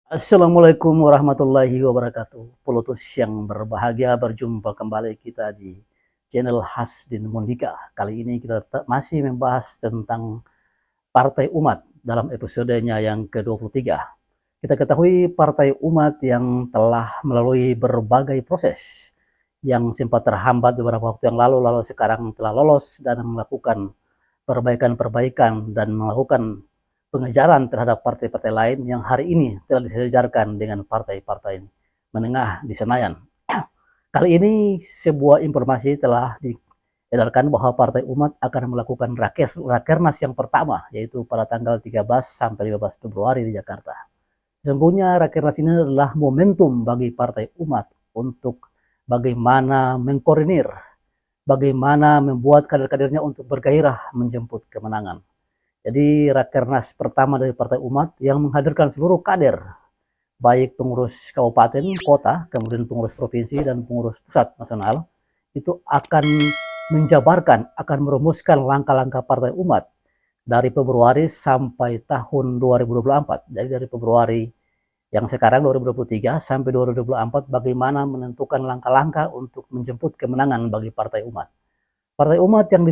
Assalamualaikum warahmatullahi wabarakatuh. Pelotus yang berbahagia, berjumpa kembali kita di channel Hasdin Mondika. Kali ini kita masih membahas tentang Partai Umat dalam episodenya yang ke-23. Kita ketahui Partai Umat yang telah melalui berbagai proses yang sempat terhambat beberapa waktu yang lalu sekarang telah lolos dan melakukan perbaikan-perbaikan dan melakukan pengejaran terhadap partai-partai lain yang hari ini telah disejarkan dengan partai-partai menengah di Senayan. Kali ini sebuah informasi telah diedarkan bahwa Partai Umat akan melakukan Rakernas yang pertama, yaitu pada tanggal 13 sampai 15 Februari di Jakarta. Sesungguhnya Rakernas ini adalah momentum bagi Partai Umat untuk bagaimana mengkoordinir, bagaimana membuat kader-kadernya untuk bergairah menjemput kemenangan. Jadi Rakernas pertama dari Partai Umat yang menghadirkan seluruh kader, baik pengurus kabupaten, kota, kemudian pengurus provinsi dan pengurus pusat nasional, itu akan menjabarkan, akan merumuskan langkah-langkah Partai Umat dari Februari sampai tahun 2024. Jadi dari Februari yang sekarang 2023 sampai 2024 bagaimana menentukan langkah-langkah untuk menjemput kemenangan bagi Partai Umat. Partai Umat yang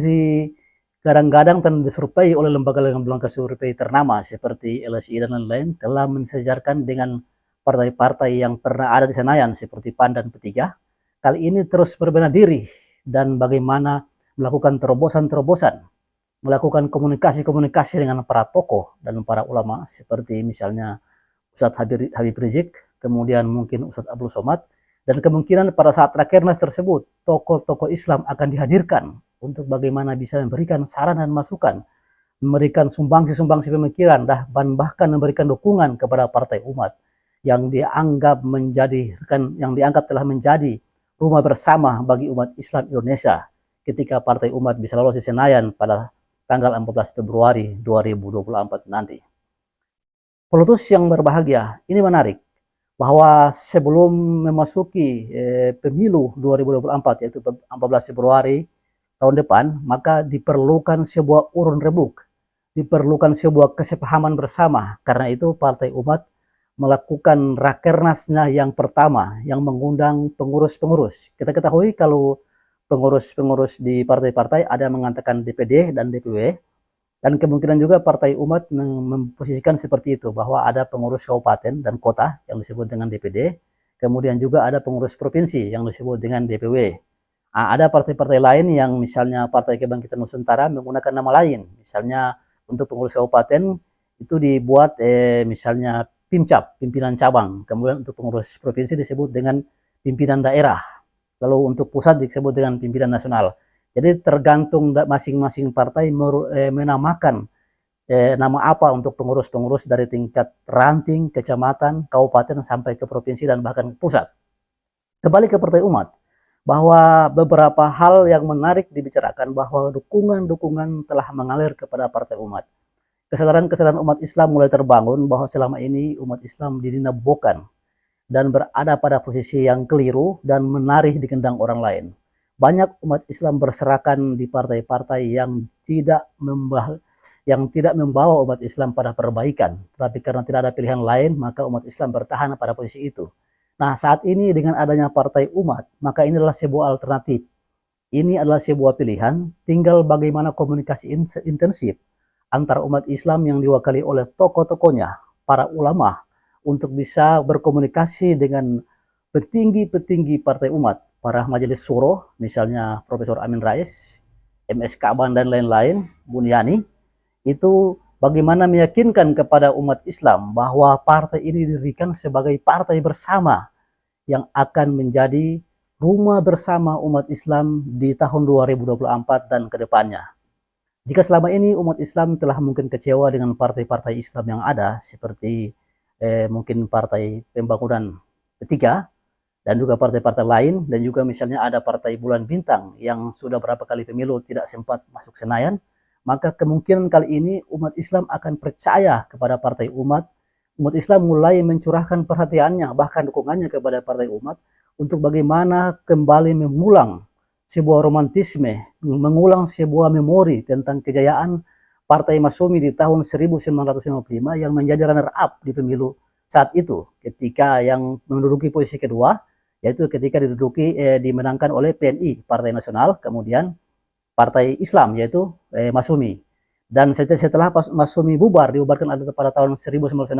kadang-kadang disurvei oleh lembaga-lembaga survei ternama seperti LSI dan lain-lain telah mensejarkan dengan partai-partai yang pernah ada di Senayan seperti PAN dan P3. Kali ini terus berbenah diri dan bagaimana melakukan terobosan-terobosan, melakukan komunikasi-komunikasi dengan para tokoh dan para ulama seperti misalnya Ustadz Habib Rizik, kemudian mungkin Ustadz Abdul Somad, dan kemungkinan pada saat Rakernas tersebut tokoh-tokoh Islam akan dihadirkan untuk bagaimana bisa memberikan saran dan masukan, memberikan sumbangsi-sumbangsi pemikiran, dan bahkan memberikan dukungan kepada Partai Umat yang dianggap telah menjadi rumah bersama bagi umat Islam Indonesia ketika Partai Umat bisa lolos di Senayan pada tanggal 14 Februari 2024 nanti. Pelotus yang berbahagia, ini menarik bahwa sebelum memasuki pemilu 2024 yaitu 14 Februari tahun depan, maka diperlukan sebuah urun rembuk, diperlukan sebuah kesepahaman bersama. Karena itu Partai Umat melakukan Rakernasnya yang pertama, yang mengundang pengurus-pengurus. Kita ketahui kalau pengurus-pengurus di partai-partai ada mengatakan DPD dan DPW, dan kemungkinan juga Partai Umat memposisikan seperti itu, bahwa ada pengurus kabupaten dan kota yang disebut dengan DPD, kemudian juga ada pengurus provinsi yang disebut dengan DPW. Ada partai-partai lain yang misalnya Partai Kebangkitan Nusantara menggunakan nama lain. Misalnya untuk pengurus kabupaten itu dibuat misalnya PIMCAP, pimpinan cabang. Kemudian untuk pengurus provinsi disebut dengan pimpinan daerah. Lalu untuk pusat disebut dengan pimpinan nasional. Jadi tergantung masing-masing partai menamakan nama apa untuk pengurus-pengurus dari tingkat ranting, kecamatan, kabupaten, sampai ke provinsi dan bahkan pusat. Kembali ke Partai Umat, bahwa beberapa hal yang menarik dibicarakan bahwa dukungan-dukungan telah mengalir kepada Partai Umat. Kesadaran-kesadaran umat Islam mulai terbangun bahwa selama ini umat Islam didinabokan dan berada pada posisi yang keliru dan menari di gendang orang lain. Banyak umat Islam berserakan di partai-partai yang tidak membawa umat Islam pada perbaikan. Tapi karena tidak ada pilihan lain, maka umat Islam bertahan pada posisi itu. Nah, saat ini dengan adanya Partai Umat, maka ini adalah sebuah alternatif. Ini adalah sebuah pilihan, tinggal bagaimana komunikasi intensif antara umat Islam yang diwakili oleh tokoh-tokohnya, para ulama, untuk bisa berkomunikasi dengan petinggi-petinggi Partai Umat, para majelis suro, misalnya Profesor Amin Rais, MS Kaban dan lain-lain, Bunyani, itu bagaimana meyakinkan kepada umat Islam bahwa partai ini didirikan sebagai partai bersama yang akan menjadi rumah bersama umat Islam di tahun 2024 dan ke depannya. Jika selama ini umat Islam telah mungkin kecewa dengan partai-partai Islam yang ada, seperti mungkin Partai Pembangunan P3, dan juga partai-partai lain, dan juga misalnya ada Partai Bulan Bintang yang sudah berapa kali pemilu tidak sempat masuk Senayan, maka kemungkinan kali ini umat Islam akan percaya kepada Partai Umat. Umat Islam mulai mencurahkan perhatiannya, bahkan dukungannya kepada Partai Umat, untuk bagaimana kembali mengulang sebuah romantisme, mengulang sebuah memori tentang kejayaan Partai Masyumi di tahun 1955 yang menjadi runner up di pemilu saat itu ketika yang menduduki posisi kedua, yaitu ketika dimenangkan oleh PNI Partai Nasional, kemudian Partai Islam yaitu Masyumi. Dan setelah Masyumi dibubarkan pada tahun 1960,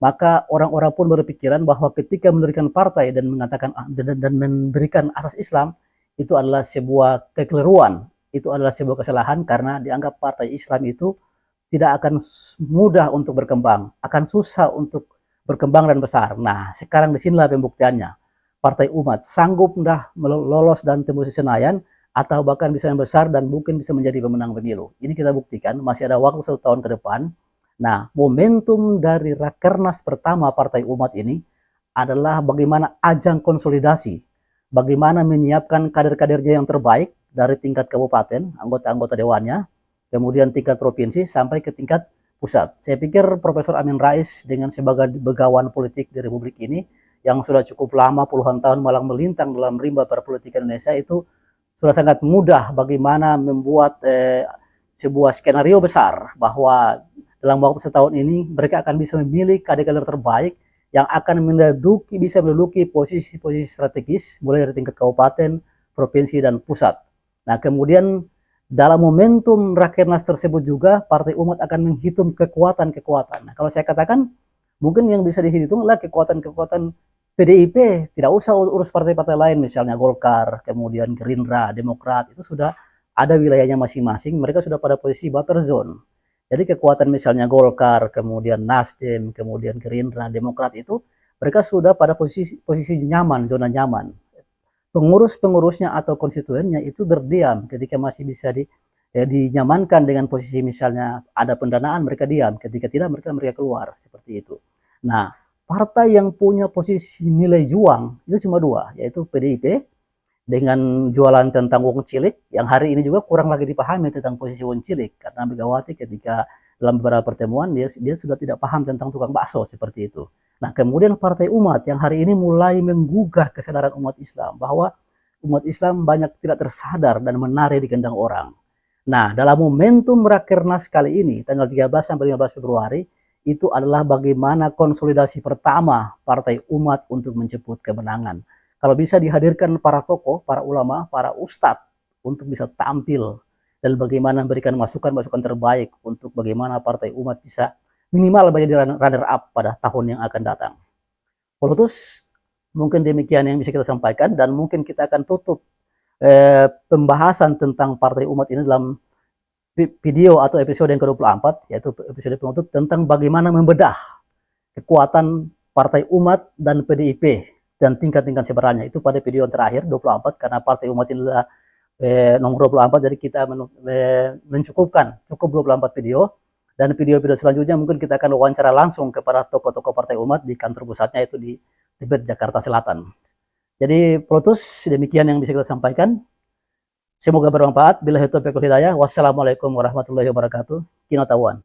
maka orang-orang pun berpikiran bahwa ketika mendirikan partai dan mengatakan dan memberikan asas Islam, itu adalah sebuah kekeliruan, itu adalah sebuah kesalahan, karena dianggap partai Islam itu tidak akan mudah untuk berkembang, akan susah untuk berkembang dan besar. Nah, sekarang disinilah pembuktiannya. Partai Umat sanggup lolos dan tembus Senayan, atau bahkan bisa yang besar dan mungkin bisa menjadi pemenang pemilu. Ini kita buktikan, masih ada waktu 1 tahun ke depan. Nah, momentum dari Rakernas pertama Partai Umat ini adalah bagaimana ajang konsolidasi, bagaimana menyiapkan kader-kadernya yang terbaik dari tingkat kabupaten, anggota-anggota dewannya, kemudian tingkat provinsi sampai ke tingkat pusat. Saya pikir Profesor Amin Rais dengan sebagai begawan politik di Republik ini yang sudah cukup lama, puluhan tahun malang melintang dalam rimba perpolitikan Indonesia, itu sudah sangat mudah bagaimana membuat sebuah skenario besar bahwa dalam waktu setahun ini mereka akan bisa memilih kader-kader terbaik yang akan bisa menduduki posisi-posisi strategis mulai dari tingkat kabupaten, provinsi, dan pusat. Nah, kemudian dalam momentum Rakernas tersebut juga Partai Umat akan menghitung kekuatan-kekuatan. Nah, kalau saya katakan mungkin yang bisa dihitung adalah kekuatan-kekuatan PDIP, tidak usah urus partai-partai lain, misalnya Golkar, kemudian Gerindra, Demokrat, itu sudah ada wilayahnya masing-masing, mereka sudah pada posisi buffer zone. Jadi kekuatan misalnya Golkar, kemudian Nasdem, kemudian Gerindra, Demokrat itu, mereka sudah pada posisi nyaman, zona nyaman. Pengurus-pengurusnya atau konstituennya itu berdiam ketika masih bisa dinyamankan dengan posisi misalnya ada pendanaan, mereka diam, ketika tidak mereka keluar, seperti itu. Nah, partai yang punya posisi nilai juang itu cuma 2, yaitu PDIP dengan jualan tentang wong cilik, yang hari ini juga kurang lagi dipahami tentang posisi wong cilik, karena Megawati ketika dalam beberapa pertemuan dia sudah tidak paham tentang tukang bakso, seperti itu. Nah, kemudian Partai Umat yang hari ini mulai menggugah kesadaran umat Islam bahwa umat Islam banyak tidak tersadar dan menari di gendang orang. Nah, dalam momentum Rakernas kali ini tanggal 13 sampai 15 Februari itu adalah bagaimana konsolidasi pertama Partai Umat untuk menjemput kemenangan. Kalau bisa dihadirkan para tokoh, para ulama, para ustadz untuk bisa tampil dan bagaimana memberikan masukan-masukan terbaik untuk bagaimana Partai Umat bisa minimal menjadi runner-up pada tahun yang akan datang. Polotus, mungkin demikian yang bisa kita sampaikan, dan mungkin kita akan tutup pembahasan tentang Partai Umat ini dalam video atau episode yang ke-24, yaitu episode penutup tentang bagaimana membedah kekuatan Partai Umat dan PDIP dan tingkat-tingkat sebarannya. Itu pada video yang terakhir 24, karena Partai Umat ini adalah nomor 24, jadi kita mencukupkan cukup 24 video, dan video-video selanjutnya mungkin kita akan wawancara langsung kepada tokoh-tokoh Partai Umat di kantor pusatnya, itu di Tibet, Jakarta Selatan. Jadi Polotus, demikian yang bisa kita sampaikan. Semoga bermanfaat. Billahi taufiq wal hidayah. Wassalamualaikum warahmatullahi wabarakatuh. Kinatawan.